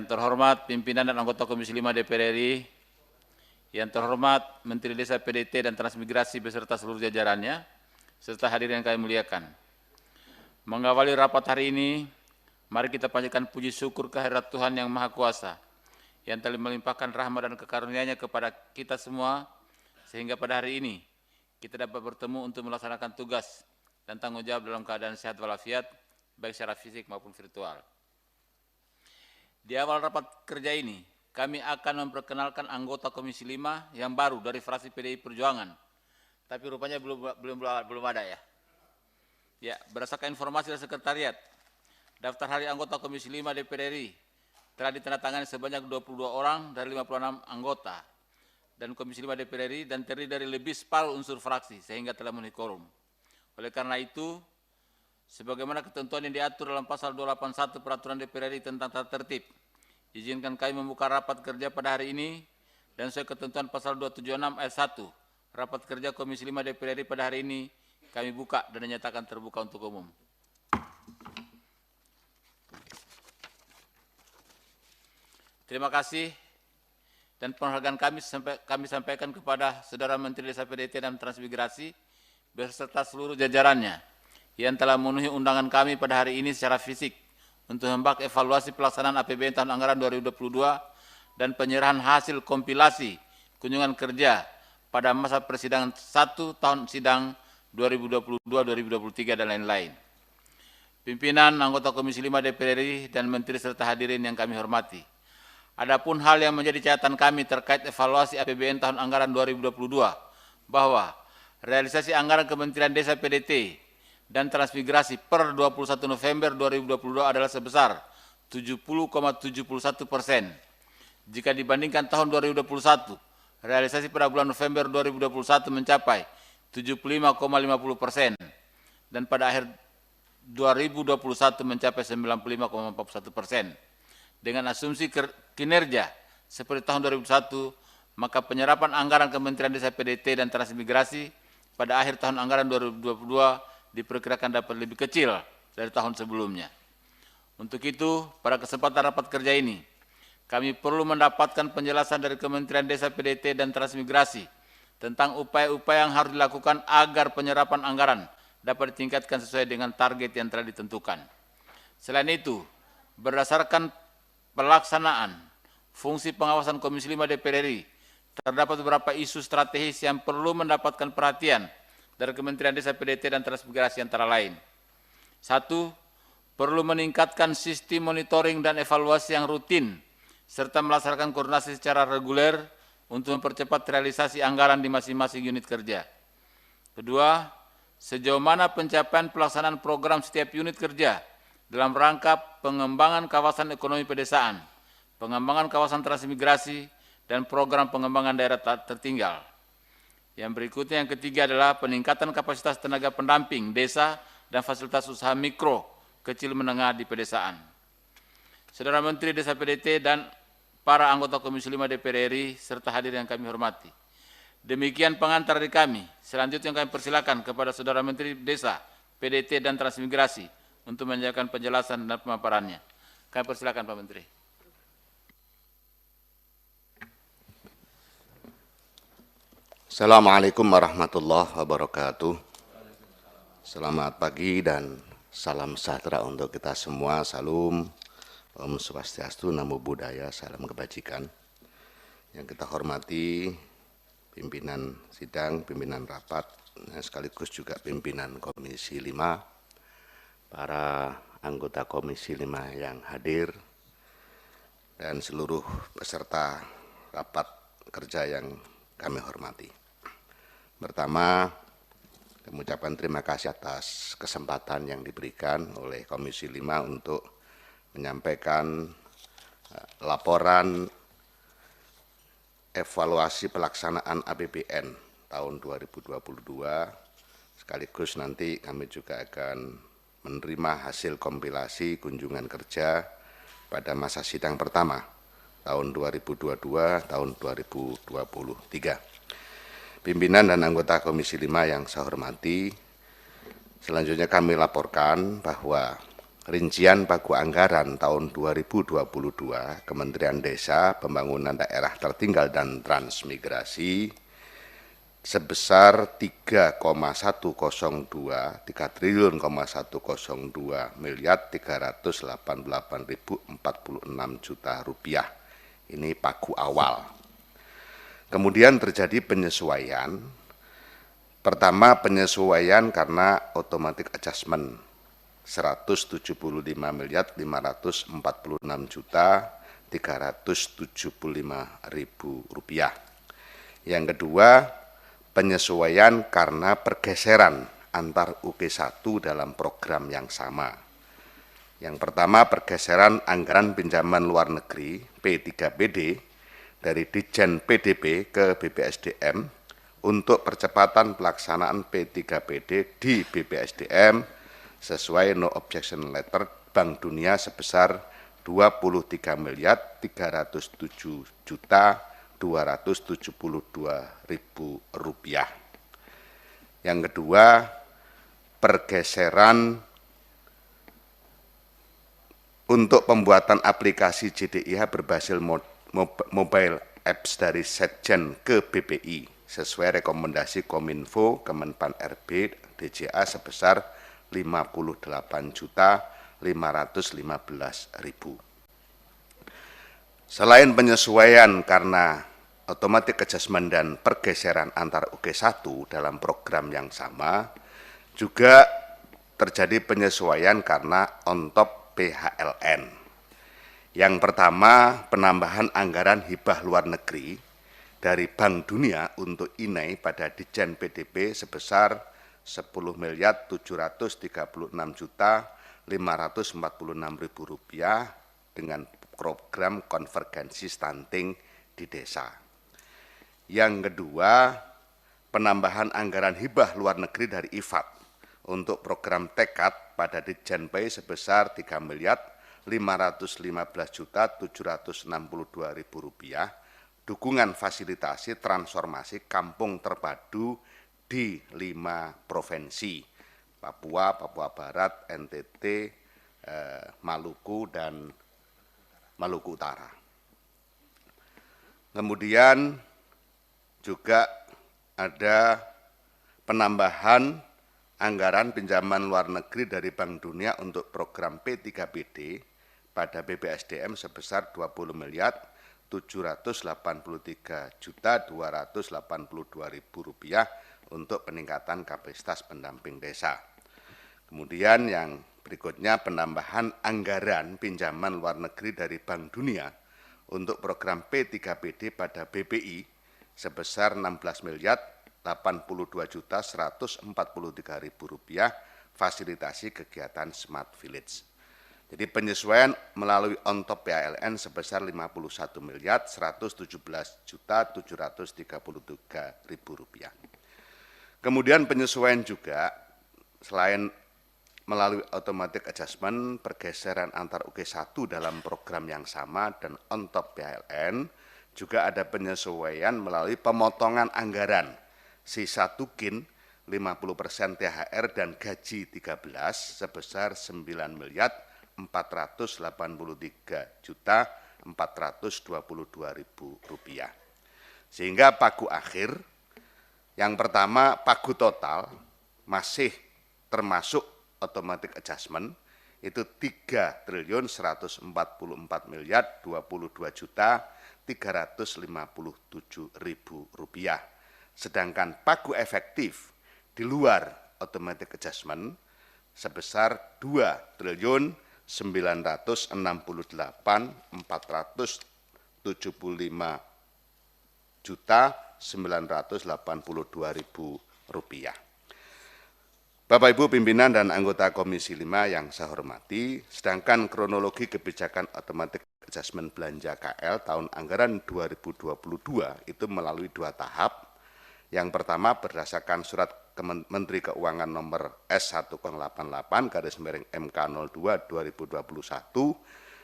Yang terhormat pimpinan dan anggota Komisi 5 DPR RI, yang terhormat Menteri Desa PDT dan Transmigrasi beserta seluruh jajarannya, serta hadirin yang kami muliakan. Mengawali rapat hari ini, mari kita panjatkan puji syukur kehadirat Tuhan Yang Maha Kuasa, yang telah melimpahkan rahmat dan kekarunia-Nya kepada kita semua, sehingga pada hari ini kita dapat bertemu untuk melaksanakan tugas dan tanggung jawab dalam keadaan sehat walafiat, baik secara fisik maupun virtual. Di awal rapat kerja ini, kami akan memperkenalkan anggota Komisi 5 yang baru dari fraksi PDI Perjuangan. Tapi rupanya belum ada ya. Ya, berdasarkan informasi dari sekretariat, daftar hari anggota Komisi 5 DPR RI telah ditandatangani sebanyak 22 orang dari 56 anggota dan Komisi 5 DPR RI dan terdiri dari lebih separuh unsur fraksi sehingga telah memenuhi quorum. Oleh karena itu, sebagaimana ketentuan yang diatur dalam pasal 281 Peraturan DPR RI tentang tata tertib, izinkan kami membuka rapat kerja pada hari ini dan sesuai ketentuan pasal 276 ayat 1, rapat kerja Komisi 5 DPR RI pada hari ini kami buka dan dinyatakan terbuka untuk umum. Terima kasih dan penghargaan kami sampaikan kepada Saudara Menteri Desa PDT dan Transmigrasi beserta seluruh jajarannya yang telah memenuhi undangan kami pada hari ini secara fisik untuk membahas evaluasi pelaksanaan APBN tahun anggaran 2022 dan penyerahan hasil kompilasi kunjungan kerja pada masa persidangan 1 tahun sidang 2022-2023 dan lain-lain. Pimpinan anggota Komisi 5 DPR RI dan Menteri serta hadirin yang kami hormati. Adapun hal yang menjadi catatan kami terkait evaluasi APBN tahun anggaran 2022 bahwa realisasi anggaran Kementerian Desa PDT dan Transmigrasi per 21 November 2022 adalah sebesar 70,71%. Jika dibandingkan tahun 2021, realisasi pada bulan November 2021 mencapai 75,50% dan pada akhir 2021 mencapai 95,41%. Dengan asumsi kinerja seperti tahun 2021, maka penyerapan anggaran Kementerian Desa PDT dan Transmigrasi pada akhir tahun anggaran 2022 diperkirakan dapat lebih kecil dari tahun sebelumnya. Untuk itu, pada kesempatan rapat kerja ini, kami perlu mendapatkan penjelasan dari Kementerian Desa PDT dan Transmigrasi tentang upaya-upaya yang harus dilakukan agar penyerapan anggaran dapat ditingkatkan sesuai dengan target yang telah ditentukan. Selain itu, berdasarkan pelaksanaan fungsi pengawasan Komisi 5 DPR RI, terdapat beberapa isu strategis yang perlu mendapatkan perhatian dari Kementerian Desa PDT dan Transmigrasi antara lain. 1. Perlu meningkatkan sistem monitoring dan evaluasi yang rutin, serta melaksanakan koordinasi secara reguler untuk mempercepat realisasi anggaran di masing-masing unit kerja. Kedua, sejauh mana pencapaian pelaksanaan program setiap unit kerja dalam rangka pengembangan kawasan ekonomi pedesaan, pengembangan kawasan transmigrasi, dan program pengembangan daerah tertinggal. Yang berikutnya, yang ketiga adalah peningkatan kapasitas tenaga pendamping desa dan fasilitas usaha mikro, kecil menengah di pedesaan. Saudara Menteri Desa PDT dan para anggota Komisi 5 DPR RI serta hadirin yang kami hormati. Demikian pengantar dari kami. Selanjutnya kami persilakan kepada Saudara Menteri Desa, PDT dan Transmigrasi untuk menyampaikan penjelasan dan pemaparannya. Kami persilakan Pak Menteri. Assalamualaikum warahmatullahi wabarakatuh. Selamat pagi dan salam sejahtera untuk kita semua. Salam, Om Swastiastu, Namo Buddhaya, salam kebajikan. Yang kita hormati pimpinan sidang, pimpinan rapat, sekaligus juga pimpinan Komisi 5, para anggota Komisi 5 yang hadir, dan seluruh peserta rapat kerja yang kami hormati. Pertama, kami ucapkan terima kasih atas kesempatan yang diberikan oleh Komisi 5 untuk menyampaikan laporan evaluasi pelaksanaan APBN tahun 2022, sekaligus nanti kami juga akan menerima hasil kompilasi kunjungan kerja pada masa sidang pertama tahun 2022, tahun 2023. Pimpinan dan anggota Komisi 5 yang saya hormati, selanjutnya kami laporkan bahwa rincian pagu anggaran tahun 2022 Kementerian Desa, Pembangunan Daerah Tertinggal dan Transmigrasi sebesar 3,102 miliar 388.046 juta rupiah. Ini pagu awal. Kemudian terjadi penyesuaian. Pertama, penyesuaian karena automatic adjustment 175 miliar 546 juta 375.000 rupiah. Yang kedua, penyesuaian karena pergeseran antar UK1 dalam program yang sama. Yang pertama, pergeseran anggaran pinjaman luar negeri P3PD dari Ditjen PDB ke BPSDM untuk percepatan pelaksanaan P3PD di BPSDM sesuai no objection letter Bank Dunia sebesar 23 miliar 307 juta 272.000 rupiah. Yang kedua, pergeseran untuk pembuatan aplikasi JDIH berbasis mobile apps dari Setjen ke BPI sesuai rekomendasi Kominfo, Kemenpan RB, DJA sebesar 58.515.000. Selain penyesuaian karena automatic adjustment dan pergeseran antar UK1 dalam program yang sama, juga terjadi penyesuaian karena on top PHLN. Yang pertama, penambahan anggaran hibah luar negeri dari Bank Dunia untuk INAI pada Ditjen PDB sebesar 10.736.546.000 rupiah dengan program konvergensi stunting di desa. Yang kedua, penambahan anggaran hibah luar negeri dari IFAD untuk program tekad pada Ditjen PAI sebesar 3.515.762.000 rupiah, dukungan fasilitasi transformasi kampung terpadu di 5 provinsi, Papua, Papua Barat, NTT, Maluku, dan Maluku Utara. Kemudian juga ada penambahan anggaran pinjaman luar negeri dari Bank Dunia untuk program P3PD pada BPSDM sebesar 20 miliar 783.282.000 rupiah untuk peningkatan kapasitas pendamping desa. Kemudian yang berikutnya penambahan anggaran pinjaman luar negeri dari Bank Dunia untuk program P3PD pada BPI sebesar 16 miliar 82.143.000 rupiah fasilitasi kegiatan Smart Village. Jadi penyesuaian melalui on top PHLN sebesar 51 miliar 117.733.000 rupiah. Kemudian penyesuaian juga selain melalui automatic adjustment, pergeseran antar UK1 dalam program yang sama dan on top PHLN, juga ada penyesuaian melalui pemotongan anggaran sisa tukin 50% THR dan gaji 13 sebesar 9 miliar 483.422.000 rupiah. Sehingga pagu akhir, yang pertama pagu total masih termasuk automatic adjustment itu 3.144.022.357.000 rupiah. Sedangkan pagu efektif di luar automatic adjustment sebesar 2.945.475.982.000 rupiah. Bapak Ibu pimpinan dan anggota Komisi 5 yang saya hormati, sedangkan kronologi kebijakan automatic adjustment belanja KL tahun anggaran 2022 itu melalui 2 tahap. Yang pertama berdasarkan surat Menteri Keuangan nomor S108/MK02/2021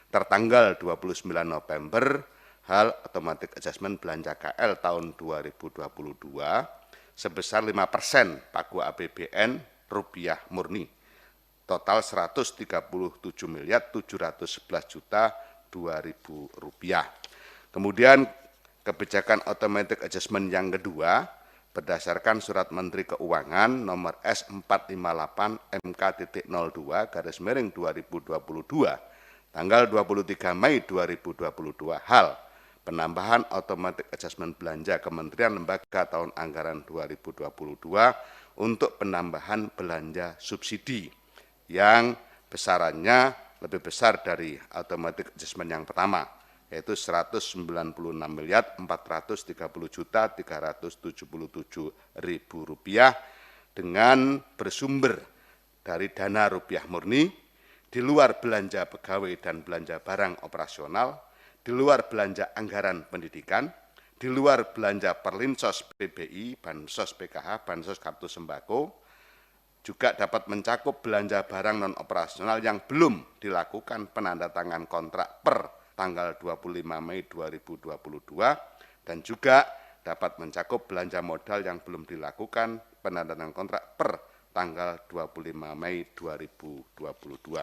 tertanggal 29 November hal automatic adjustment belanja KL tahun 2022 sebesar 5% pagu APBN rupiah murni total 137.711.002.000 rupiah. Kemudian kebijakan automatic adjustment yang kedua berdasarkan Surat Menteri Keuangan nomor S458 MK.02/2022 tanggal 23 Mei 2022 hal penambahan automatic adjustment belanja Kementerian Lembaga tahun anggaran 2022 untuk penambahan belanja subsidi yang besarannya lebih besar dari automatic adjustment yang pertama, yaitu Rp196.430.377.000 dengan bersumber dari dana rupiah murni, di luar belanja pegawai dan belanja barang operasional, di luar belanja anggaran pendidikan, di luar belanja Perlinsos PBI, Bansos PKH, Bansos Kartu Sembako, juga dapat mencakup belanja barang non-operasional yang belum dilakukan penandatangan kontrak per tanggal 25 Mei 2022 dan juga dapat mencakup belanja modal yang belum dilakukan penandatangan kontrak per tanggal 25 Mei 2022.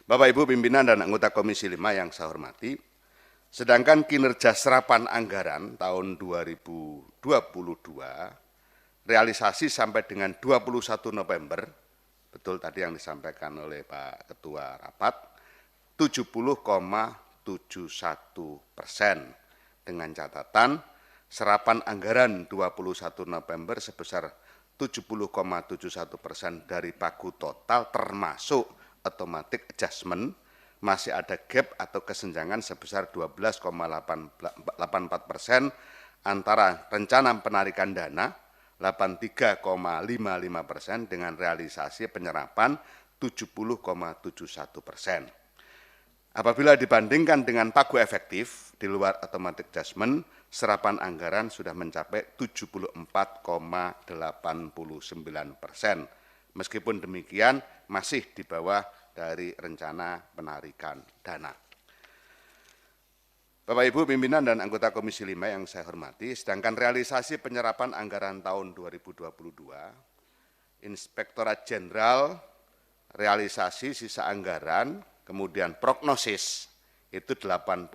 Bapak Ibu pimpinan dan anggota Komisi 5 yang saya hormati, sedangkan kinerja serapan anggaran tahun 2022 realisasi sampai dengan 21 November, betul tadi yang disampaikan oleh Pak Ketua Rapat, 70,71%, dengan catatan serapan anggaran 21 November sebesar 70,71% dari pagu total termasuk automatic adjustment, masih ada gap atau kesenjangan sebesar 12,84% antara rencana penarikan dana 83,55% dengan realisasi penyerapan 70,71%. Apabila dibandingkan dengan pagu efektif di luar automatic adjustment, serapan anggaran sudah mencapai 74,89%. Meskipun demikian, masih di bawah dari rencana penarikan dana. Bapak Ibu pimpinan dan anggota Komisi 5 yang saya hormati, sedangkan realisasi penyerapan anggaran tahun 2022, Inspektorat Jenderal realisasi sisa anggaran, kemudian prognosis itu 80%,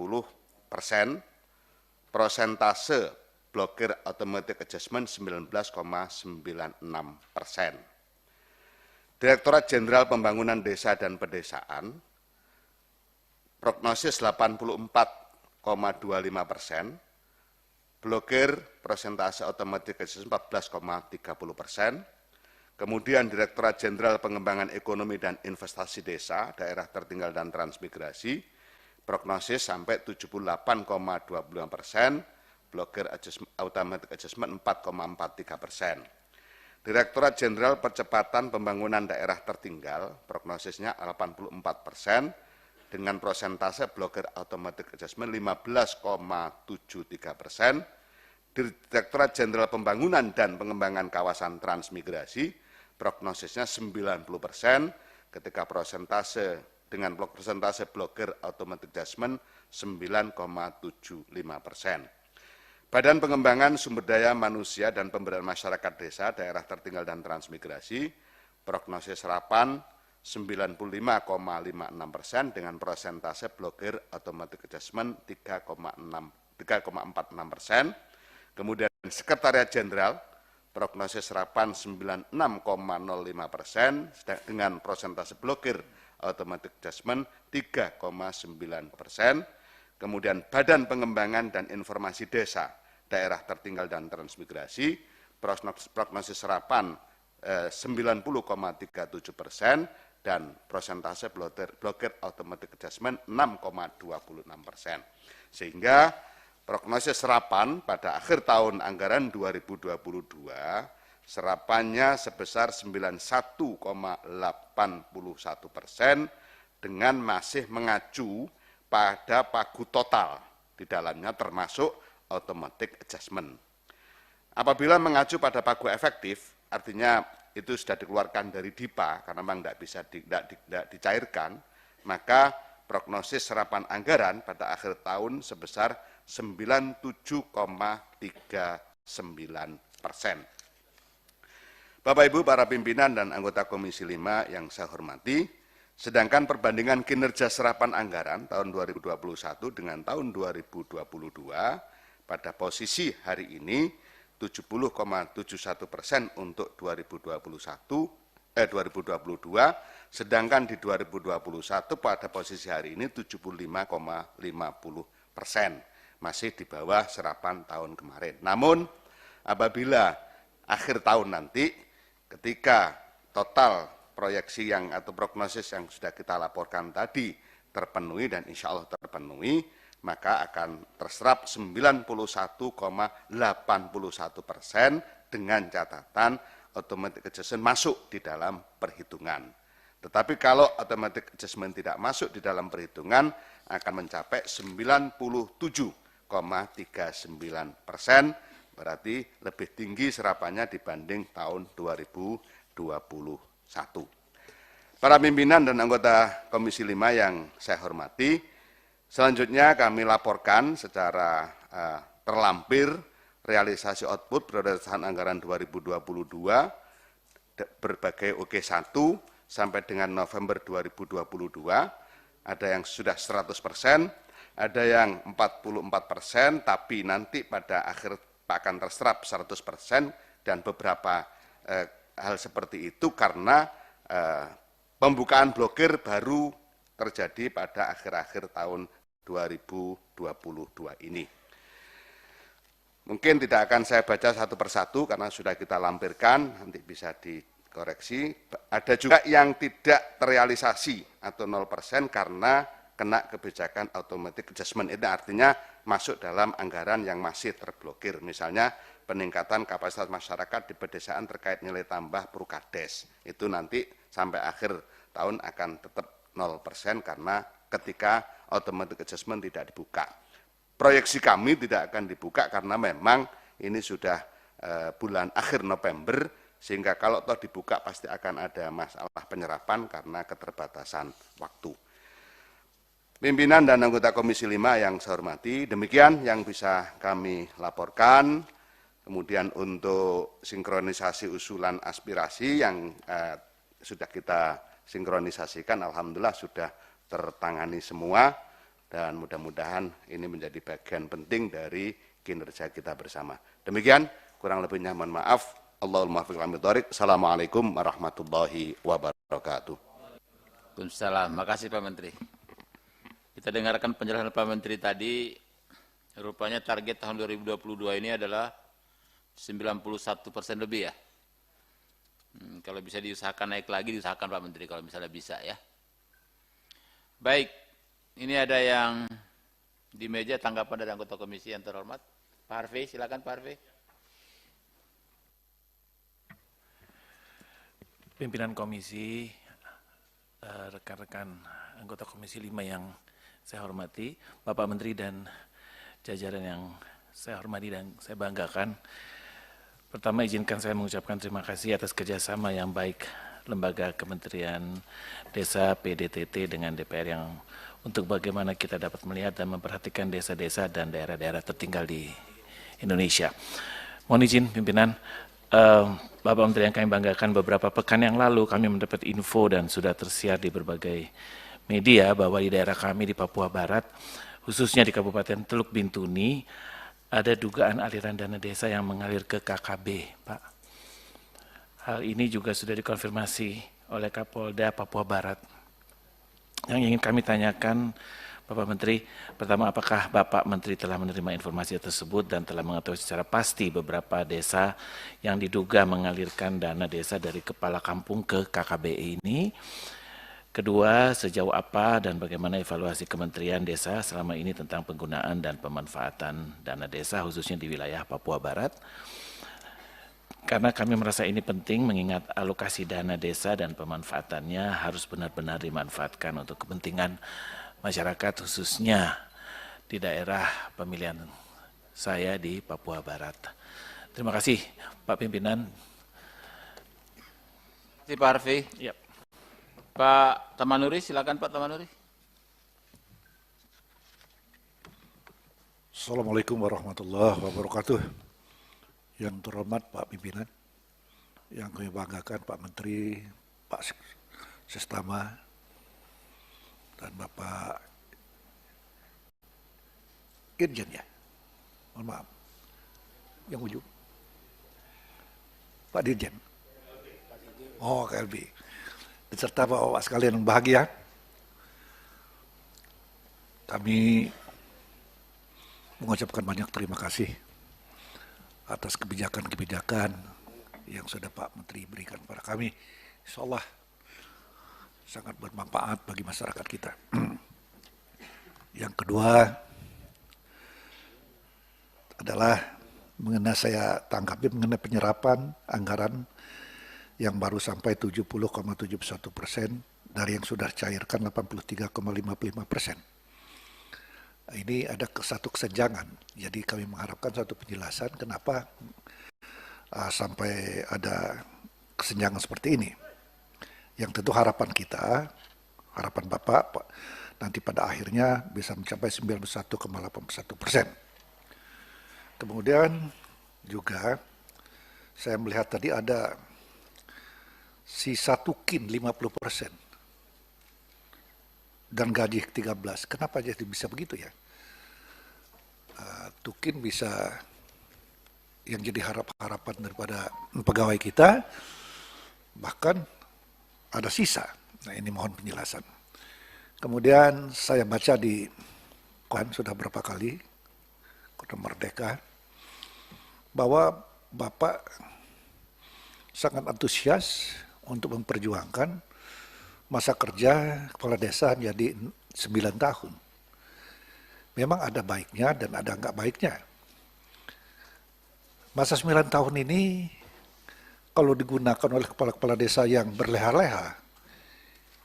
persentase blokir automatic adjustment 19,96%. Direktorat Jenderal Pembangunan Desa dan Pedesaan, prognosis 84,25%, blokir persentase automatic adjustment 14,30%, kemudian Direktorat Jenderal Pengembangan Ekonomi dan Investasi Desa, Daerah Tertinggal dan Transmigrasi, prognosis sampai 78,25%, blokir automatic adjustment 4,43%. Direktorat Jenderal Percepatan Pembangunan Daerah Tertinggal, prognosisnya 84%, dengan persentase blokir automatic adjustment 15,73%. Direktorat Jenderal Pembangunan dan Pengembangan Kawasan Transmigrasi, prognosisnya 90%, ketika persentase dengan persentase blokir automatic adjustment 9,75%. Badan Pengembangan Sumber Daya Manusia dan Pemberdayaan Masyarakat Desa, Daerah Tertinggal dan Transmigrasi, prognosis serapan 95,56% dengan persentase blokir automatic adjustment 3,46%. Kemudian Sekretariat Jenderal, prognosis serapan 96,05% dengan persentase blokir automatic adjustment 3,9%. Kemudian Badan Pengembangan dan Informasi Desa, Daerah Tertinggal dan Transmigrasi, prognosis serapan 90,37% dan persentase blokir automatic adjustment 6,26%. Sehingga prognosis serapan pada akhir tahun anggaran 2022 serapannya sebesar 91,81% dengan masih mengacu pada pagu total, di dalamnya termasuk automatic adjustment. Apabila mengacu pada pagu efektif, artinya itu sudah dikeluarkan dari DIPA karena memang tidak bisa tidak dicairkan, maka prognosis serapan anggaran pada akhir tahun sebesar 97,39%. Bapak Ibu para pimpinan dan anggota Komisi 5 yang saya hormati, sedangkan perbandingan kinerja serapan anggaran tahun 2021 dengan tahun 2022 pada posisi hari ini 70,71% untuk 2022, sedangkan di 2021 pada posisi hari ini 75,50%, masih di bawah serapan tahun kemarin. Namun apabila akhir tahun nanti, ketika total proyeksi atau prognosis yang sudah kita laporkan tadi terpenuhi dan insya Allah terpenuhi, maka akan terserap 91,81% dengan catatan automatic adjustment masuk di dalam perhitungan. Tetapi kalau automatic adjustment tidak masuk di dalam perhitungan, akan mencapai 97,39%, berarti lebih tinggi serapannya dibanding tahun 2021. Para pimpinan dan anggota Komisi 5 yang saya hormati, selanjutnya kami laporkan secara terlampir realisasi output prioritasaan anggaran 2022 berbagai OK1 sampai dengan November 2022, ada yang sudah 100%, ada yang 44%, tapi nanti pada akhir akan terserap 100%, dan beberapa hal seperti itu karena pembukaan blokir baru terjadi pada akhir-akhir tahun 2022 ini. Mungkin tidak akan saya baca satu persatu karena sudah kita lampirkan, nanti bisa dikoreksi. Ada juga yang tidak terrealisasi atau 0% karena kena kebijakan automatic adjustment. Itu artinya masuk dalam anggaran yang masih terblokir. Misalnya peningkatan kapasitas masyarakat di pedesaan terkait nilai tambah Prukades. Itu nanti sampai akhir tahun akan tetap 0% karena ketika automatic adjustment tidak dibuka. Proyeksi kami tidak akan dibuka karena memang ini sudah bulan akhir November, sehingga kalau toh dibuka pasti akan ada masalah penyerapan karena keterbatasan waktu. Pimpinan dan anggota Komisi 5 yang saya hormati, demikian yang bisa kami laporkan. Kemudian untuk sinkronisasi usulan aspirasi yang sudah kita sinkronisasikan, alhamdulillah sudah tertangani semua, dan mudah-mudahan ini menjadi bagian penting dari kinerja kita bersama. Demikian, kurang lebihnya mohon maaf. Allahul muwaffiq ila aqwamit. Assalamualaikum warahmatullahi wabarakatuh. Waalaikumsalam. Makasih Pak Menteri. Kita dengarkan penjelasan Pak Menteri tadi, rupanya target tahun 2022 ini adalah 91% lebih ya. Kalau bisa diusahakan naik lagi, diusahakan Pak Menteri kalau misalnya bisa ya. Baik, ini ada yang di meja tanggapan dari anggota komisi yang terhormat. Pak Harvey, silakan Pak Harvey. Pimpinan komisi, rekan-rekan anggota Komisi 5 yang saya hormati, Bapak Menteri dan jajaran yang saya hormati dan saya banggakan. Pertama izinkan saya mengucapkan terima kasih atas kerjasama yang baik Lembaga Kementerian Desa PDTT dengan DPR yang untuk bagaimana kita dapat melihat dan memperhatikan desa-desa dan daerah-daerah tertinggal di Indonesia. Mohon izin pimpinan, Bapak Menteri yang kami banggakan, beberapa pekan yang lalu kami mendapat info dan sudah tersiar di berbagai media bahwa di daerah kami di Papua Barat, khususnya di Kabupaten Teluk Bintuni, ada dugaan aliran dana desa yang mengalir ke KKB, Pak. Hal ini juga sudah dikonfirmasi oleh Kapolda Papua Barat. Yang ingin kami tanyakan, Bapak Menteri, pertama apakah Bapak Menteri telah menerima informasi tersebut dan telah mengetahui secara pasti beberapa desa yang diduga mengalirkan dana desa dari kepala kampung ke KKB ini? Kedua, sejauh apa dan bagaimana evaluasi Kementerian Desa selama ini tentang penggunaan dan pemanfaatan dana desa khususnya di wilayah Papua Barat? Karena kami merasa ini penting mengingat alokasi dana desa dan pemanfaatannya harus benar-benar dimanfaatkan untuk kepentingan masyarakat khususnya di daerah pemilihan saya di Papua Barat. Terima kasih Pak Pimpinan. Terima kasih Pak Harvey. Yep. Pak Tamanuri, silakan Pak Tamanuri. Assalamualaikum warahmatullahi wabarakatuh. Yang terhormat Pak Pimpinan, yang kami banggakan Pak Menteri, Pak Sestama, dan Bapak Irjen ya, mohon maaf, yang ujung, Pak Dirjen, oh KLB, beserta Bapak sekalian yang bahagia, kami mengucapkan banyak terima kasih atas kebijakan-kebijakan yang sudah Pak Menteri berikan kepada kami. Insya Allah sangat bermanfaat bagi masyarakat kita. Yang kedua adalah saya tanggapi mengenai penyerapan anggaran yang baru sampai 70,71% dari yang sudah cairkan 83,55%. Ini ada satu kesenjangan, jadi kami mengharapkan satu penjelasan kenapa sampai ada kesenjangan seperti ini. Yang tentu harapan kita, harapan Bapak nanti pada akhirnya bisa mencapai 91,81%. Kemudian juga saya melihat tadi ada sisa tukin 50% dan gaji 13. Kenapa jadi bisa begitu ya? Tukin bisa yang jadi harapan daripada pegawai kita, bahkan ada sisa. Nah ini mohon penjelasan. Kemudian saya baca di sudah berapa kali Kota Merdeka bahwa Bapak sangat antusias untuk memperjuangkan masa kerja kepala desa menjadi 9 tahun. Memang ada baiknya dan ada enggak baiknya. Masa 9 tahun ini kalau digunakan oleh kepala-kepala desa yang berleha-leha,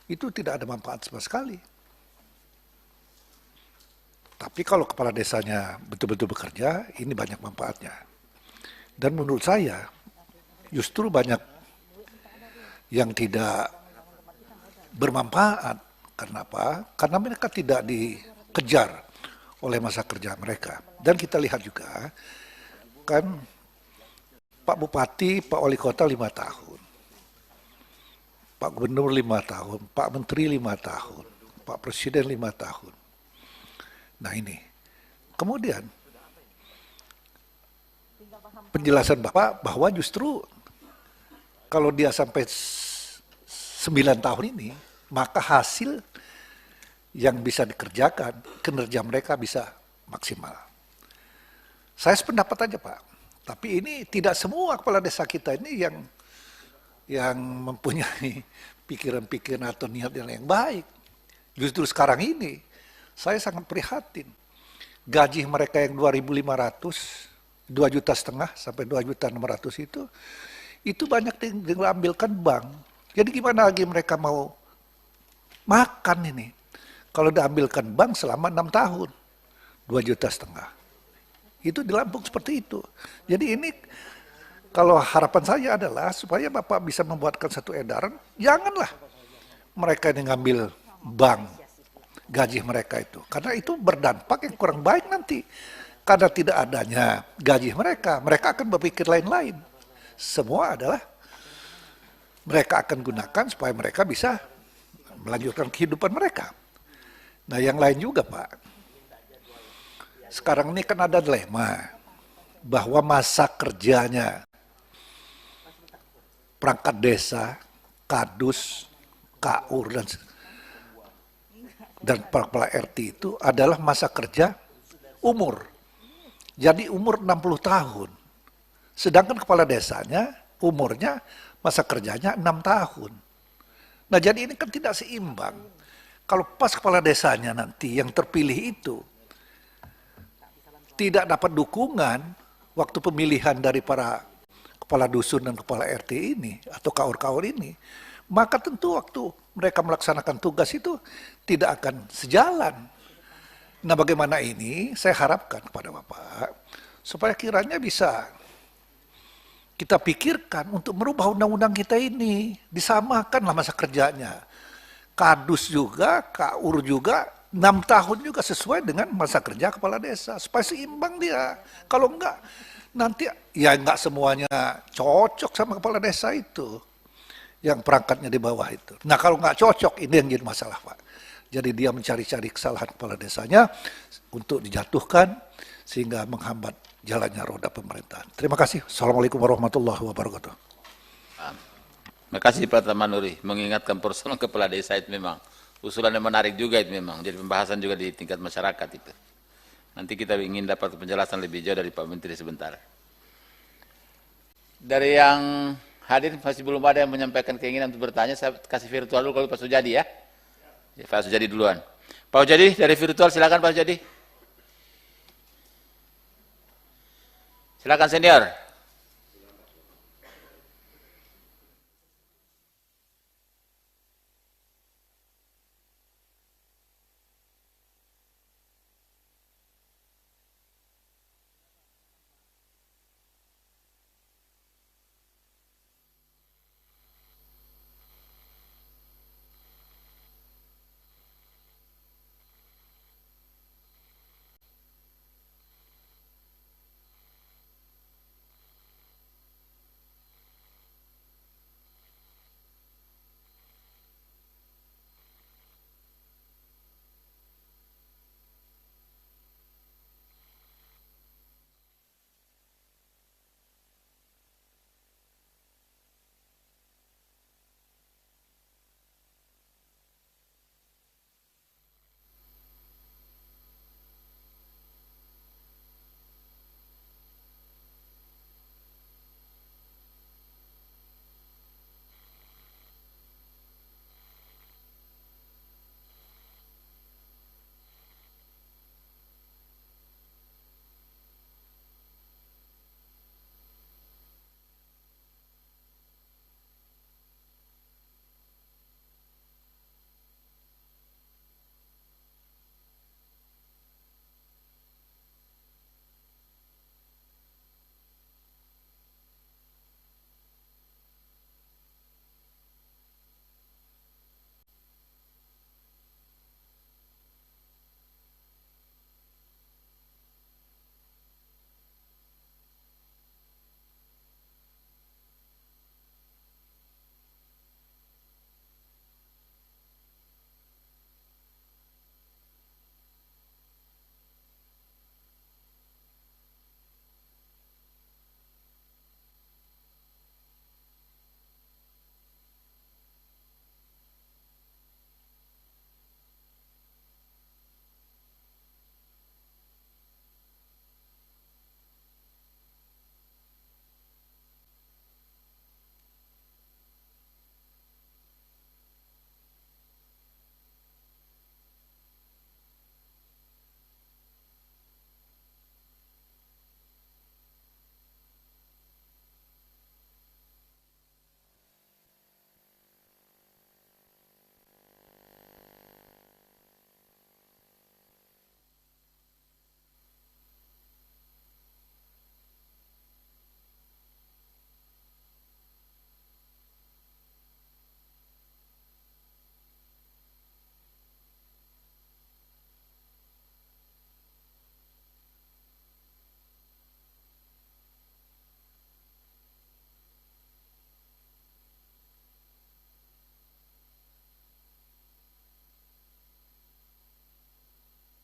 itu tidak ada manfaat sama sekali. Tapi kalau kepala desanya betul-betul bekerja, ini banyak manfaatnya. Dan menurut saya, justru banyak yang tidak bermanfaat. Karena apa? Karena mereka tidak dikejar oleh masa kerja mereka. Dan kita lihat juga, kan Pak Bupati, Pak Wali Kota 5 tahun. Pak Gubernur 5 tahun, Pak Menteri 5 tahun, Pak Presiden 5 tahun. Nah ini, kemudian penjelasan Bapak bahwa justru kalau dia sampai 9 tahun ini, maka hasil yang bisa dikerjakan, kinerja mereka bisa maksimal. Saya sependapat aja Pak, tapi ini tidak semua kepala desa kita ini yang mempunyai pikiran-pikiran atau niat yang baik. Justru sekarang ini, saya sangat prihatin. Gaji mereka yang 2.500, 2,5 juta sampai 2.600.000 itu banyak diambilkan bank. Jadi gimana lagi mereka mau makan ini? Kalau diambilkan bank selama 6 tahun, 2,5 juta. Itu di Lampung seperti itu. Jadi ini kalau harapan saya adalah supaya Bapak bisa membuatkan satu edaran, janganlah mereka yang ngambil bank gaji mereka itu. Karena itu berdampak yang kurang baik nanti. Karena tidak adanya gaji mereka akan berpikir lain-lain. Semua adalah mereka akan gunakan supaya mereka bisa melanjutkan kehidupan mereka. Nah yang lain juga Pak, sekarang ini kan ada dilema bahwa masa kerjanya perangkat desa, kadus, KUR dan kepala RT itu adalah masa kerja umur. Jadi umur 60 tahun. Sedangkan kepala desanya umurnya masa kerjanya 6 tahun. Nah jadi ini kan tidak seimbang. Kalau pas kepala desanya nanti yang terpilih itu tidak dapat dukungan waktu pemilihan dari para kepala dusun dan kepala RT ini atau KUR-KUR ini, maka tentu waktu mereka melaksanakan tugas itu tidak akan sejalan. Nah bagaimana ini saya harapkan kepada Bapak supaya kiranya bisa kita pikirkan untuk merubah undang-undang kita ini, disamakanlah masa kerjanya. Kadus juga, KUR juga, 6 tahun juga sesuai dengan masa kerja kepala desa. Supaya seimbang dia. Kalau enggak, nanti ya nggak semuanya cocok sama kepala desa itu, yang perangkatnya di bawah itu. Nah kalau nggak cocok, ini yang jadi masalah Pak. Jadi dia mencari-cari kesalahan kepala desanya untuk dijatuhkan, sehingga menghambat jalannya roda pemerintahan. Terima kasih. Assalamualaikum warahmatullahi wabarakatuh. Terima kasih Pak Tamanuri, mengingatkan persoalan kepala desa itu memang usulan yang menarik juga itu memang, jadi pembahasan juga di tingkat masyarakat itu. Nanti kita ingin dapat penjelasan lebih jauh dari Pak Menteri sebentar. Dari yang hadir masih belum ada yang menyampaikan keinginan untuk bertanya, saya kasih virtual dulu kalau Pak Sujadi ya. Pak Sujadi duluan. Pak Sujadi dari virtual, silakan Pak Sujadi. Silakan senior.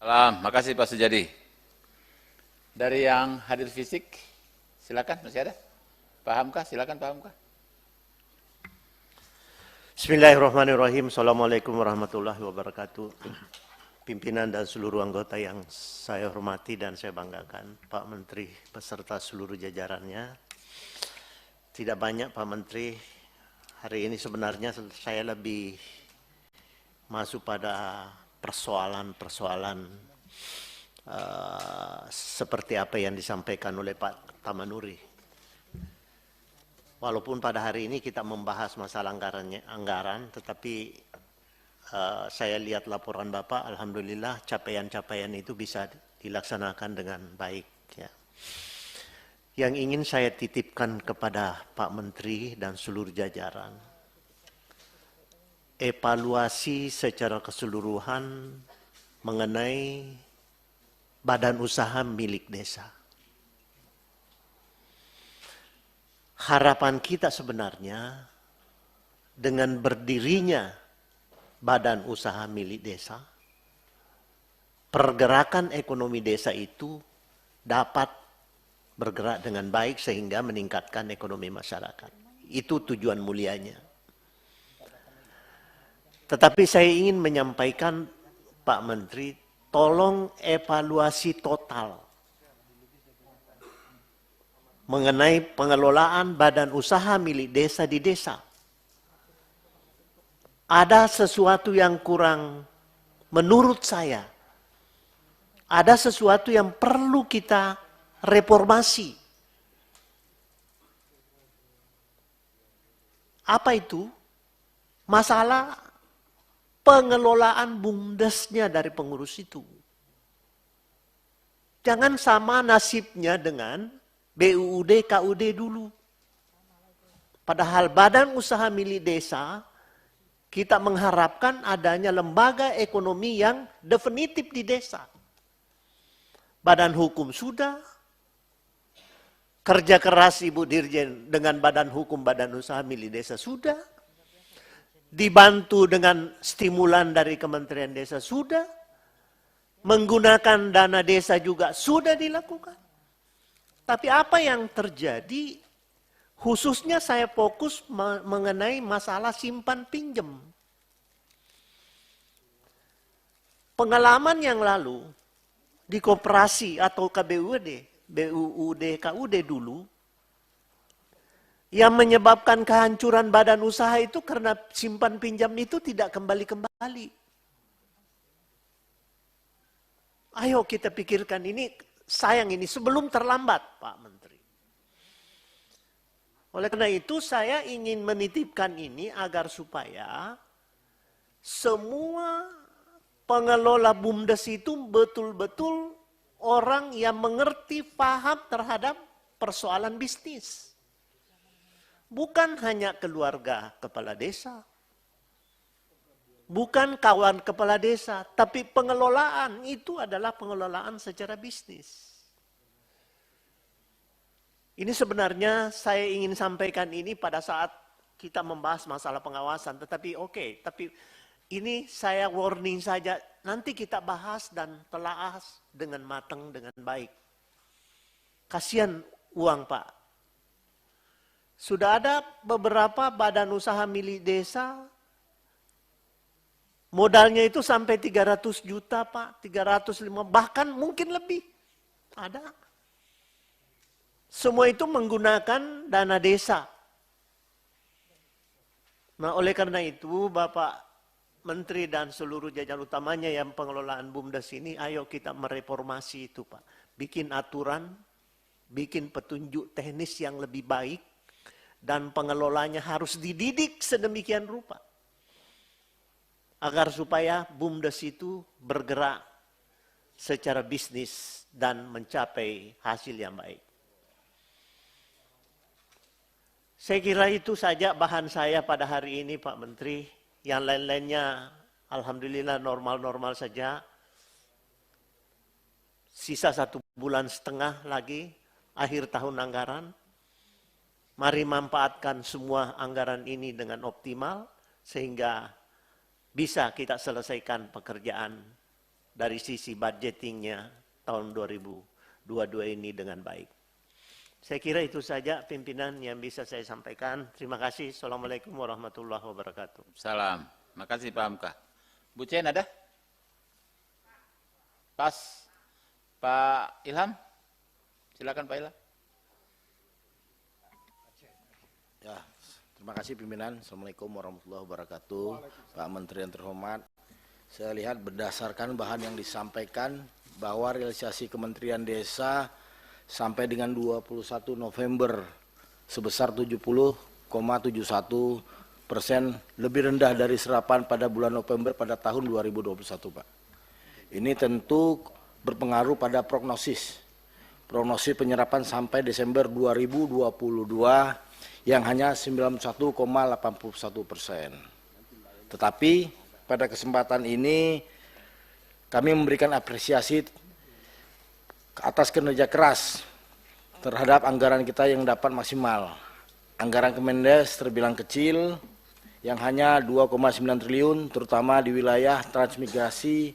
Salam, makasih Pak Sujadi. Dari yang hadir fisik, silakan, masih ada? Pahamkah? Silakan, pahamkah? Bismillahirrahmanirrahim. Assalamualaikum warahmatullahi wabarakatuh. Pimpinan dan seluruh anggota yang saya hormati dan saya banggakan, Pak Menteri beserta seluruh jajarannya. Tidak banyak Pak Menteri, hari ini sebenarnya saya lebih masuk pada persoalan-persoalan seperti apa yang disampaikan oleh Pak Tamanuri. Walaupun pada hari ini kita membahas masalah anggaran, tetapi saya lihat laporan Bapak, alhamdulillah capaian-capaian itu bisa dilaksanakan dengan baik. Ya. Yang ingin saya titipkan kepada Pak Menteri dan seluruh jajaran, evaluasi secara keseluruhan mengenai badan usaha milik desa. harapan kita sebenarnya dengan berdirinya badan usaha milik desa, pergerakan ekonomi desa itu dapat bergerak dengan baik sehingga meningkatkan ekonomi masyarakat. Itu tujuan mulianya. Tetapi saya ingin menyampaikan, Pak Menteri, tolong evaluasi total mengenai pengelolaan badan usaha milik desa di desa. Ada sesuatu yang kurang menurut saya. Ada sesuatu yang perlu kita reformasi. Apa itu? Masalah pengelolaan bumdesnya dari pengurus itu. Jangan sama nasibnya dengan BUUD, KUD dulu. Padahal badan usaha milik desa, kita mengharapkan adanya lembaga ekonomi yang definitif di desa. Badan hukum sudah, kerja keras Ibu Dirjen dengan badan hukum badan usaha milik desa sudah, dibantu dengan stimulan dari Kementerian Desa sudah, menggunakan dana desa juga sudah dilakukan. Tapi apa yang terjadi, khususnya saya fokus mengenai masalah simpan pinjam. Pengalaman yang lalu, di koperasi atau KBUD, BUUD, KUD dulu, yang menyebabkan kehancuran badan usaha itu karena simpan pinjam itu tidak kembali-kembali. Ayo kita pikirkan ini, sayang ini sebelum terlambat, Pak Menteri. Oleh karena itu saya ingin menitipkan ini agar supaya semua pengelola BUMDes itu betul-betul orang yang mengerti, paham terhadap persoalan bisnis. Bukan hanya keluarga kepala desa, bukan kawan kepala desa, tapi pengelolaan itu adalah pengelolaan secara bisnis. Ini sebenarnya saya ingin sampaikan ini pada saat kita membahas masalah pengawasan, tetapi tapi ini saya warning saja, nanti kita bahas dan telaah dengan matang, dengan baik. Kasihan uang Pak. Sudah ada beberapa badan usaha milik desa, modalnya itu sampai 300 juta Pak, 305, bahkan mungkin lebih. Ada. Semua itu menggunakan dana desa. Nah oleh karena itu Bapak Menteri dan seluruh jajaran utamanya yang pengelolaan BUMDes ini, ayo kita mereformasi itu Pak. Bikin aturan, bikin petunjuk teknis yang lebih baik, dan pengelolanya harus dididik sedemikian rupa. Agar supaya BUMDes itu bergerak secara bisnis dan mencapai hasil yang baik. Saya kira itu saja bahan saya pada hari ini Pak Menteri. Yang lain-lainnya alhamdulillah normal-normal saja. Sisa 1,5 bulan lagi akhir tahun anggaran. Mari manfaatkan semua anggaran ini dengan optimal sehingga bisa kita selesaikan pekerjaan dari sisi budgetingnya tahun 2022 ini dengan baik. Saya kira itu saja pimpinan yang bisa saya sampaikan. Terima kasih. Assalamualaikum warahmatullahi wabarakatuh. Salam. Makasih Pak Hamka. Bu Chen ada? Pas. Pak Ilham? Silakan Pak Ilham. Ya, terima kasih pimpinan. Assalamualaikum warahmatullahi wabarakatuh. Pak Menteri yang terhormat, saya lihat berdasarkan bahan yang disampaikan bahwa realisasi Kementerian Desa sampai dengan 21 November sebesar 70,71%, lebih rendah dari serapan pada bulan November pada tahun 2021 Pak. Ini tentu berpengaruh pada prognosis penyerapan sampai Desember 2022 yang hanya 91,81%. Tetapi pada kesempatan ini kami memberikan apresiasi atas kinerja keras terhadap anggaran kita yang dapat maksimal. anggaran Kemendes terbilang kecil, yang hanya 2,9 triliun, terutama di wilayah transmigrasi,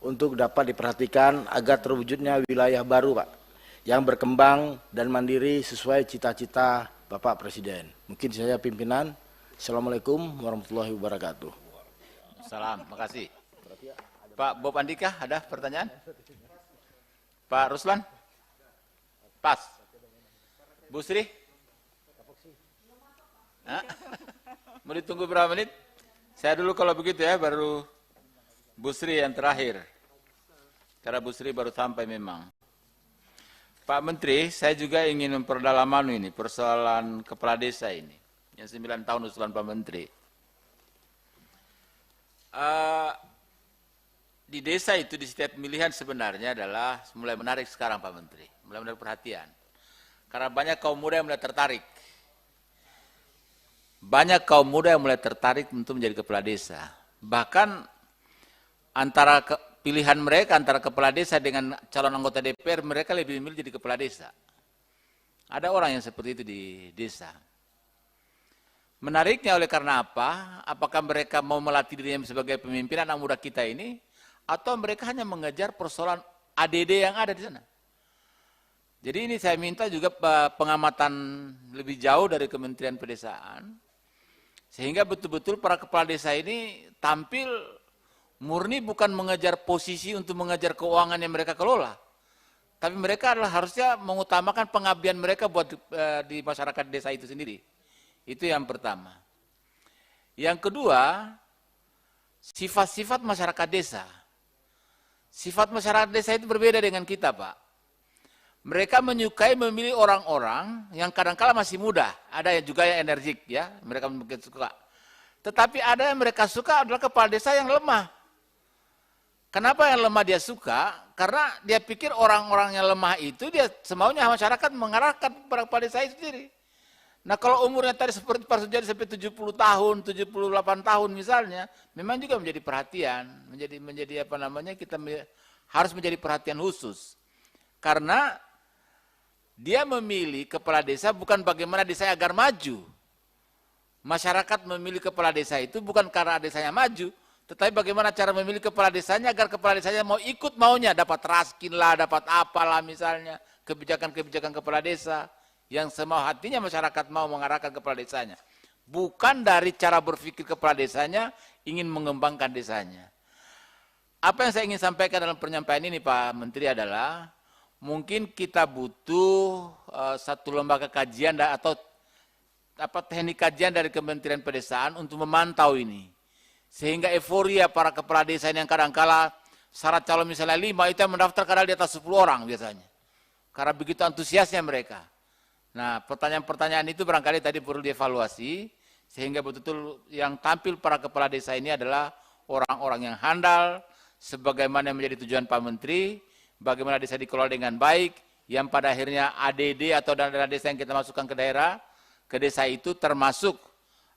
untuk dapat diperhatikan agar terwujudnya wilayah baru, Pak, yang berkembang dan mandiri sesuai cita-cita Bapak Presiden. Mungkin saya pimpinan. Assalamualaikum warahmatullahi wabarakatuh. Salam, makasih. Pak Bob Andika, ada pertanyaan? Pak Ruslan? Pas. Bu Sri? Hah? Mau ditunggu berapa menit? Saya dulu kalau begitu ya, baru Bu Sri yang terakhir. Karena Bu Sri baru sampai memang. Pak Menteri, saya juga ingin memperdalam ini, persoalan kepala desa ini. Yang 9 tahun usulan Pak Menteri. Di desa itu, di setiap pemilihan sebenarnya adalah mulai menarik sekarang Pak Menteri. Mulai menarik perhatian. Karena banyak kaum muda yang mulai tertarik. Banyak kaum muda yang mulai tertarik untuk menjadi kepala desa. Bahkan antara pilihan mereka antara kepala desa dengan calon anggota DPR, mereka lebih memilih jadi kepala desa. Ada orang yang seperti itu di desa. Menariknya oleh karena apa? Apakah mereka mau melatih dirinya sebagai pemimpin anak muda kita ini, atau mereka hanya mengejar persoalan ADD yang ada di sana? Jadi ini saya minta juga pengamatan lebih jauh dari Kementerian Pedesaan, sehingga betul-betul para kepala desa ini tampil murni bukan mengejar posisi untuk mengejar keuangan yang mereka kelola. Tapi mereka adalah harusnya mengutamakan pengabdian mereka buat di masyarakat desa itu sendiri. Itu yang pertama. Yang kedua, sifat-sifat masyarakat desa. Sifat masyarakat desa itu berbeda dengan kita, Pak. Mereka menyukai memilih orang-orang yang kadang-kala masih muda. Ada yang juga yang energik, ya, mereka mungkin suka. Tetapi ada yang mereka suka adalah kepala desa yang lemah. Kenapa yang lemah dia suka? Karena dia pikir orang-orang yang lemah itu dia semaunya masyarakat mengarahkan kepada kepala desa itu sendiri. Nah kalau umurnya tadi seperti Pak Sujadi sampai 70 tahun, 78 tahun misalnya, memang juga menjadi perhatian, menjadi apa namanya, kita harus menjadi perhatian khusus. Karena dia memilih kepala desa bukan bagaimana desa agar maju. Masyarakat memilih kepala desa itu bukan karena desanya maju, tetapi bagaimana cara memilih kepala desanya agar kepala desanya mau ikut maunya, dapat raskin lah, dapat apalah misalnya, kebijakan-kebijakan kepala desa yang semau hatinya masyarakat mau mengarahkan kepala desanya. Bukan dari cara berpikir kepala desanya ingin mengembangkan desanya. Apa yang saya ingin sampaikan dalam penyampaian ini Pak Menteri adalah, mungkin kita butuh satu lembaga kajian atau teknik kajian dari Kementerian Pedesaan untuk memantau ini. Sehingga euforia para kepala desa ini yang kadang-kala syarat calon misalnya 5, itu yang mendaftar kadang di atas 10 orang biasanya. Karena begitu antusiasnya mereka. Nah pertanyaan-pertanyaan itu barangkali tadi perlu dievaluasi, sehingga betul-betul yang tampil para kepala desa ini adalah orang-orang yang handal, sebagaimana yang menjadi tujuan Pak Menteri, bagaimana desa dikelola dengan baik, yang pada akhirnya ADD atau dana desa yang kita masukkan ke daerah, ke desa itu termasuk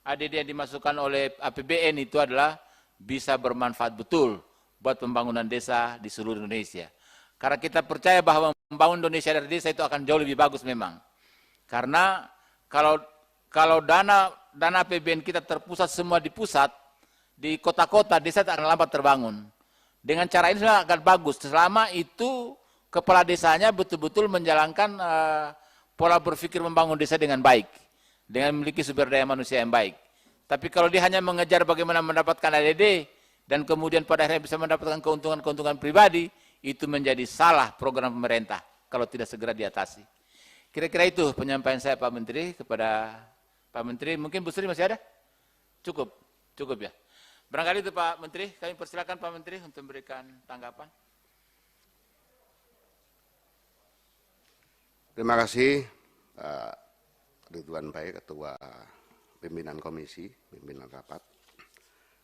ADD yang dimasukkan oleh APBN itu adalah bisa bermanfaat betul buat pembangunan desa di seluruh Indonesia. Karena kita percaya bahwa membangun Indonesia dari desa itu akan jauh lebih bagus memang. Karena kalau dana APBN kita terpusat semua di pusat, di kota-kota, desa akan lambat terbangun. Dengan cara ini sudah akan bagus, selama itu kepala desanya betul-betul menjalankan pola berpikir membangun desa dengan baik, dengan memiliki sumber daya manusia yang baik. Tapi kalau dia hanya mengejar bagaimana mendapatkan ADD, dan kemudian pada akhirnya bisa mendapatkan keuntungan-keuntungan pribadi, itu menjadi salah program pemerintah, kalau tidak segera diatasi. Kira-kira itu penyampaian saya Pak Menteri kepada Pak Menteri. Mungkin Bu Sri masih ada? Cukup ya. Barangkali itu Pak Menteri, kami persilakan Pak Menteri untuk memberikan tanggapan. Terima kasih Pak Ridwan Baik, Ketua Pimpinan Komisi, Pimpinan Rapat.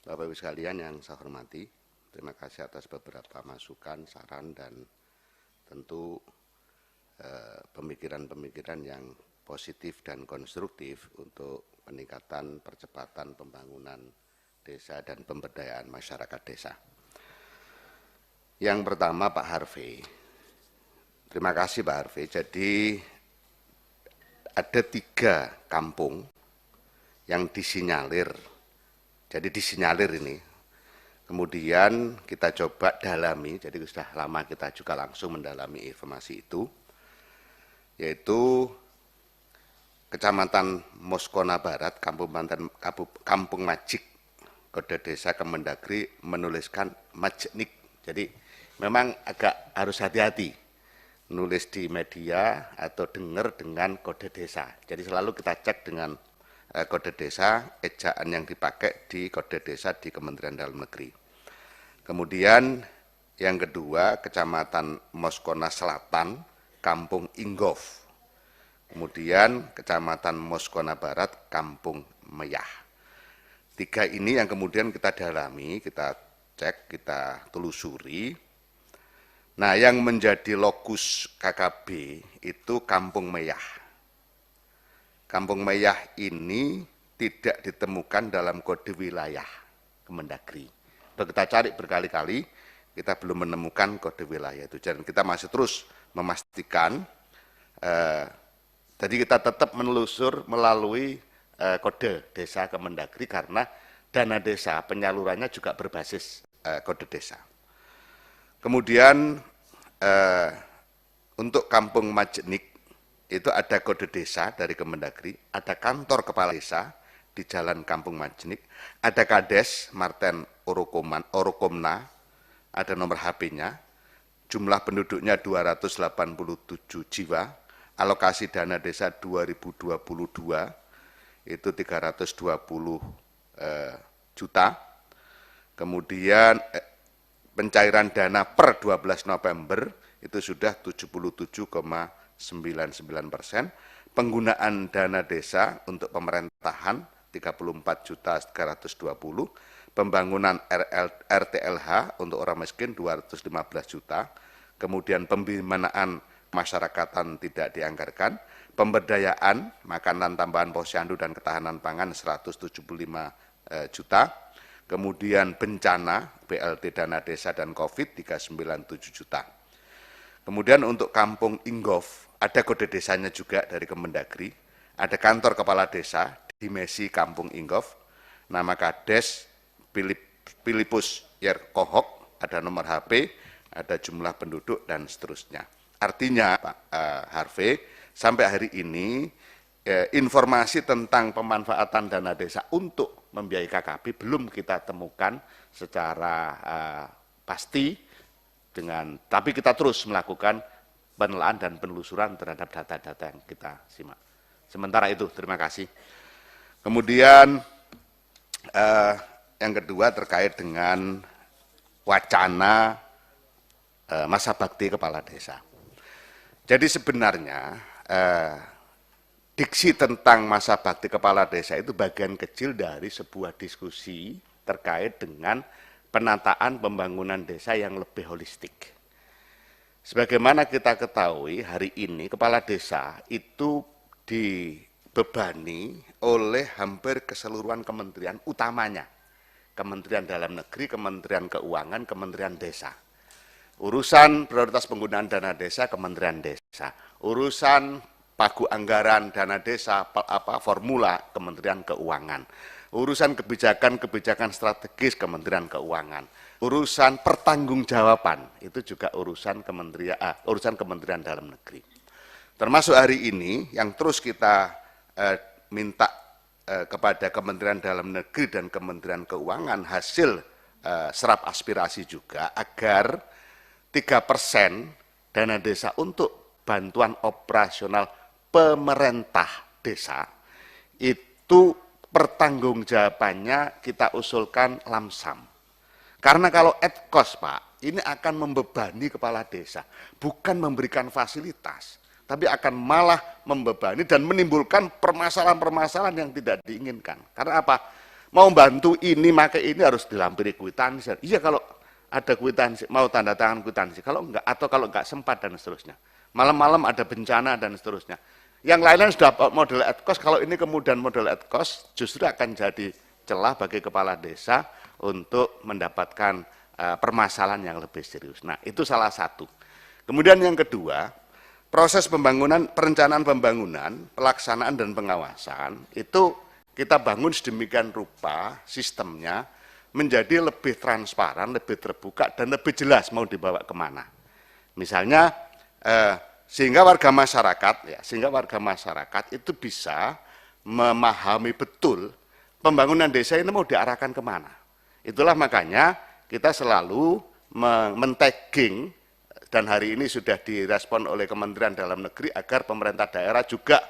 Bapak Ibu sekalian yang saya hormati, terima kasih atas beberapa masukan, saran, dan tentu pemikiran-pemikiran yang positif dan konstruktif untuk peningkatan percepatan pembangunan desa dan pemberdayaan masyarakat desa. Yang pertama Pak Harvey. Terima kasih Pak Harvey. Jadi ada 3 kampung yang disinyalir. Jadi disinyalir ini. Kemudian kita coba dalami, jadi sudah lama kita juga langsung mendalami informasi itu, yaitu Kecamatan Moskona Barat, Kampung Majik, Kode Desa Kemendagri menuliskan Majnik. Jadi memang agak harus hati-hati nulis di media atau dengar dengan kode desa. Jadi selalu kita cek dengan kode desa, ejaan yang dipakai di kode desa di Kementerian Dalam Negeri. Kemudian yang kedua, Kecamatan Moskona Selatan, Kampung Inggov. Kemudian Kecamatan Moskona Barat, Kampung Meyah. 3 ini yang kemudian kita dalami, kita cek, kita telusuri. Nah, yang menjadi lokus KKB itu Kampung Meyah. Kampung Meyah ini tidak ditemukan dalam kode wilayah Kemendagri. Sudah kita cari berkali-kali, kita belum menemukan kode wilayah itu. Dan kita masih terus memastikan, jadi kita tetap menelusur melalui kode desa Kemendagri karena dana desa penyalurannya juga berbasis kode desa. Kemudian untuk Kampung Majnik itu ada kode desa dari Kemendagri, ada kantor kepala desa di Jalan Kampung Majnik, ada Kades Marten Orokomna, ada nomor HP-nya, jumlah penduduknya 287 jiwa, alokasi dana desa 2022 itu 320 juta, kemudian pencairan dana per 12 November itu sudah 77,99%, penggunaan dana desa untuk pemerintahan 34.320, pembangunan RTLH untuk orang miskin 215 juta, kemudian pembinaan masyarakatan tidak dianggarkan, pemberdayaan makanan tambahan posyandu dan ketahanan pangan 175 juta, kemudian bencana BLT dana desa dan COVID 397 juta. Kemudian untuk Kampung Inggov ada kode desanya juga dari Kemendagri, ada kantor kepala desa di Mesi Kampung Inggov, nama Kades Pilipus Yerkohok, ada nomor HP, ada jumlah penduduk dan seterusnya. Artinya Pak Harvey, sampai hari ini informasi tentang pemanfaatan dana desa untuk membiayai KKB belum kita temukan secara pasti tapi kita terus melakukan penelaahan dan penelusuran terhadap data-data yang kita simak. Sementara itu, terima kasih. Kemudian yang kedua terkait dengan wacana masa bakti kepala desa. Jadi sebenarnya diksi tentang masa bakti kepala desa itu bagian kecil dari sebuah diskusi terkait dengan penataan pembangunan desa yang lebih holistik. Sebagaimana kita ketahui hari ini kepala desa itu dibebani oleh hampir keseluruhan kementerian utamanya. Kementerian Dalam Negeri, Kementerian Keuangan, Kementerian Desa. Urusan prioritas penggunaan dana desa, Kementerian Desa. Urusan pagu anggaran dana desa, formula, Kementerian Keuangan. Urusan kebijakan strategis, Kementerian Keuangan. Urusan pertanggungjawaban, itu juga urusan Kementerian Dalam Negeri. Termasuk hari ini yang terus kita minta kepada Kementerian Dalam Negeri dan Kementerian Keuangan hasil serap aspirasi juga agar 3% dana desa untuk bantuan operasional pemerintah desa itu pertanggungjawabannya kita usulkan lamsam. Karena kalau ad cost, Pak, ini akan membebani kepala desa, bukan memberikan fasilitas, tapi akan malah membebani dan menimbulkan permasalahan-permasalahan yang tidak diinginkan. Karena apa? Mau bantu ini, maka ini harus dilampiri kwitansi. Iya kalau ada kwitansi, mau tanda tangan kwitansi, kalau enggak, atau kalau enggak sempat dan seterusnya. Malam-malam ada bencana dan seterusnya. Yang lain-lain sudah model ad cost, kalau ini kemudian model ad cost justru akan jadi celah bagi kepala desa untuk mendapatkan permasalahan yang lebih serius. Nah, itu salah satu. Kemudian yang kedua, proses pembangunan, perencanaan pembangunan, pelaksanaan dan pengawasan itu kita bangun sedemikian rupa sistemnya menjadi lebih transparan, lebih terbuka dan lebih jelas mau dibawa kemana. Misalnya sehingga warga masyarakat itu bisa memahami betul pembangunan desa ini mau diarahkan kemana. Itulah makanya kita selalu men-tagging, dan hari ini sudah direspon oleh Kementerian Dalam Negeri agar pemerintah daerah juga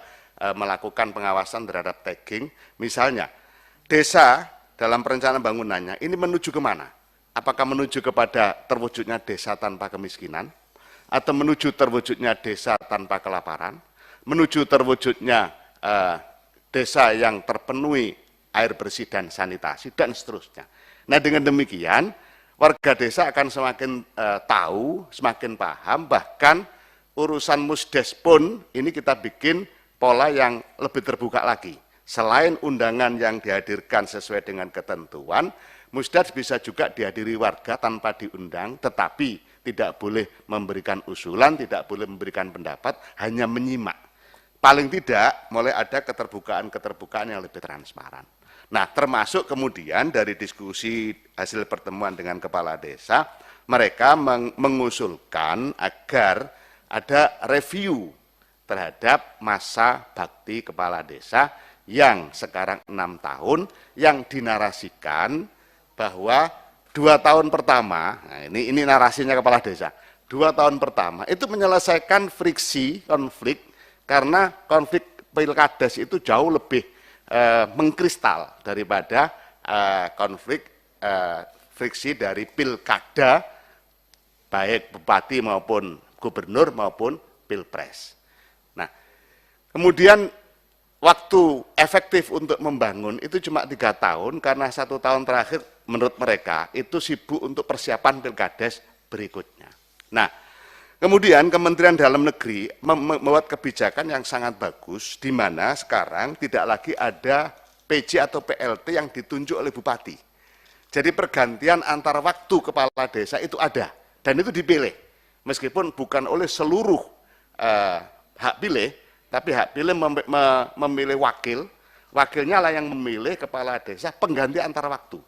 melakukan pengawasan terhadap tagging. Misalnya, desa dalam perencanaan bangunannya ini menuju kemana? Apakah menuju kepada terwujudnya desa tanpa kemiskinan? Atau menuju terwujudnya desa tanpa kelaparan? Menuju terwujudnya desa yang terpenuhi air bersih dan sanitasi, dan seterusnya. Nah, dengan demikian, warga desa akan semakin tahu, semakin paham, bahkan urusan musdes pun ini kita bikin pola yang lebih terbuka lagi. Selain undangan yang dihadirkan sesuai dengan ketentuan, musdes bisa juga dihadiri warga tanpa diundang, tetapi tidak boleh memberikan usulan, tidak boleh memberikan pendapat, hanya menyimak. Paling tidak mulai ada keterbukaan yang lebih transparan. Nah, termasuk kemudian dari diskusi hasil pertemuan dengan kepala desa, mereka mengusulkan agar ada review terhadap masa bakti kepala desa yang sekarang 6 tahun, yang dinarasikan bahwa 2 tahun pertama, nah ini narasinya kepala desa, 2 tahun pertama itu menyelesaikan friksi, konflik, karena konflik pilkades itu jauh lebih mengkristal daripada konflik friksi dari pilkada, baik bupati maupun gubernur maupun pilpres. Nah, kemudian waktu efektif untuk membangun itu cuma 3 tahun, karena 1 tahun terakhir menurut mereka itu sibuk untuk persiapan pilkades berikutnya. Nah, kemudian Kementerian Dalam Negeri membuat kebijakan yang sangat bagus, di mana sekarang tidak lagi ada PJ atau PLT yang ditunjuk oleh bupati. Jadi pergantian antara waktu kepala desa itu ada, dan itu dipilih. Meskipun bukan oleh seluruh hak pilih, tapi hak pilih memilih wakil, wakilnya lah yang memilih kepala desa pengganti antara waktu.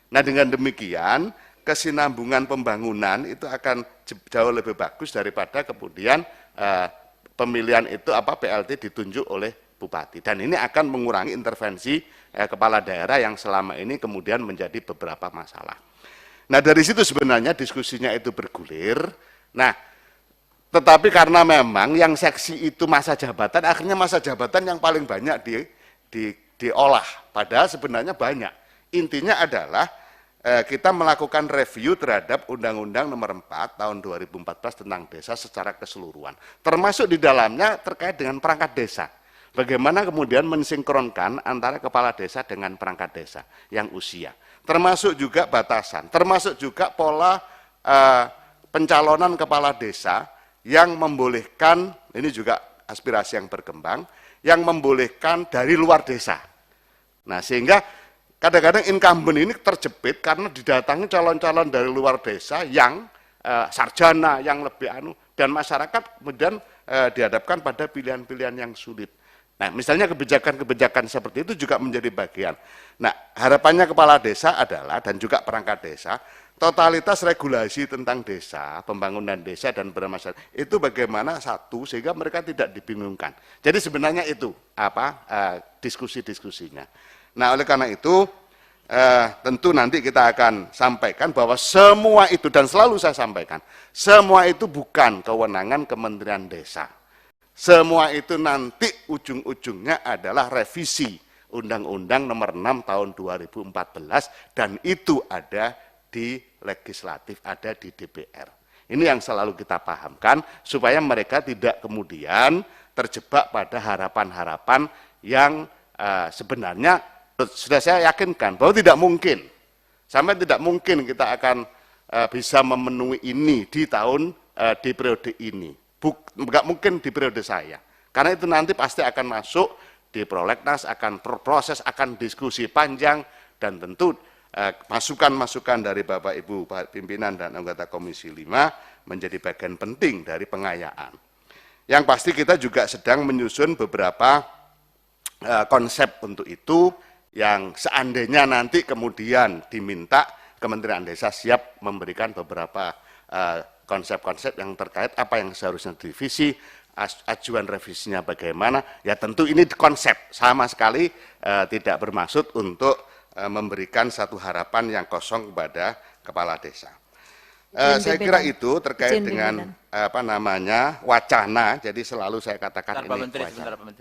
Nah, dengan demikian, kesinambungan pembangunan itu akan jauh lebih bagus daripada kemudian pemilihan itu PLT ditunjuk oleh bupati, dan ini akan mengurangi intervensi kepala daerah yang selama ini kemudian menjadi beberapa masalah. Nah, dari situ sebenarnya diskusinya itu bergulir. Nah, tetapi karena memang yang seksi itu masa jabatan, akhirnya masa jabatan yang paling banyak diolah, padahal sebenarnya banyak. Intinya adalah kita melakukan review terhadap Undang-Undang Nomor 4 Tahun 2014 tentang desa secara keseluruhan. Termasuk di dalamnya terkait dengan perangkat desa. Bagaimana kemudian mensinkronkan antara kepala desa dengan perangkat desa yang usia. Termasuk juga batasan, termasuk juga pola pencalonan kepala desa yang membolehkan, ini juga aspirasi yang berkembang, yang membolehkan dari luar desa. Nah, sehingga kadang-kadang incumbent ini terjepit karena didatangi calon-calon dari luar desa yang sarjana, yang lebih dan masyarakat kemudian dihadapkan pada pilihan-pilihan yang sulit. Nah, misalnya kebijakan-kebijakan seperti itu juga menjadi bagian. Nah, harapannya kepala desa adalah, dan juga perangkat desa, totalitas regulasi tentang desa, pembangunan desa dan bermasyarakat, itu bagaimana satu, sehingga mereka tidak dibingungkan. Jadi sebenarnya itu diskusi-diskusinya. Nah, oleh karena itu tentu nanti kita akan sampaikan bahwa semua itu, dan selalu saya sampaikan, semua itu bukan kewenangan Kementerian Desa. Semua itu nanti ujung-ujungnya adalah revisi Undang-Undang Nomor 6 Tahun 2014, dan itu ada di legislatif, ada di DPR. Ini yang selalu kita pahamkan supaya mereka tidak kemudian terjebak pada harapan-harapan yang sebenarnya sudah saya yakinkan bahwa tidak mungkin, sampai tidak mungkin kita akan bisa memenuhi ini di periode ini. Enggak mungkin di periode saya, karena itu nanti pasti akan masuk di prolegnas, akan proses, akan diskusi panjang, dan tentu masukan-masukan dari Bapak Ibu pimpinan dan anggota Komisi 5 menjadi bagian penting dari pengayaan. Yang pasti kita juga sedang menyusun beberapa konsep untuk itu yang seandainya nanti kemudian diminta Kementerian Desa siap memberikan beberapa konsep-konsep yang terkait apa yang seharusnya direvisi, ajuan revisinya bagaimana, ya tentu ini konsep, sama sekali tidak bermaksud untuk memberikan satu harapan yang kosong kepada kepala desa. Saya kira itu terkait dengan wacana, jadi selalu saya katakan Pak ini Menteri, wacana. sebentar, Pak Menteri.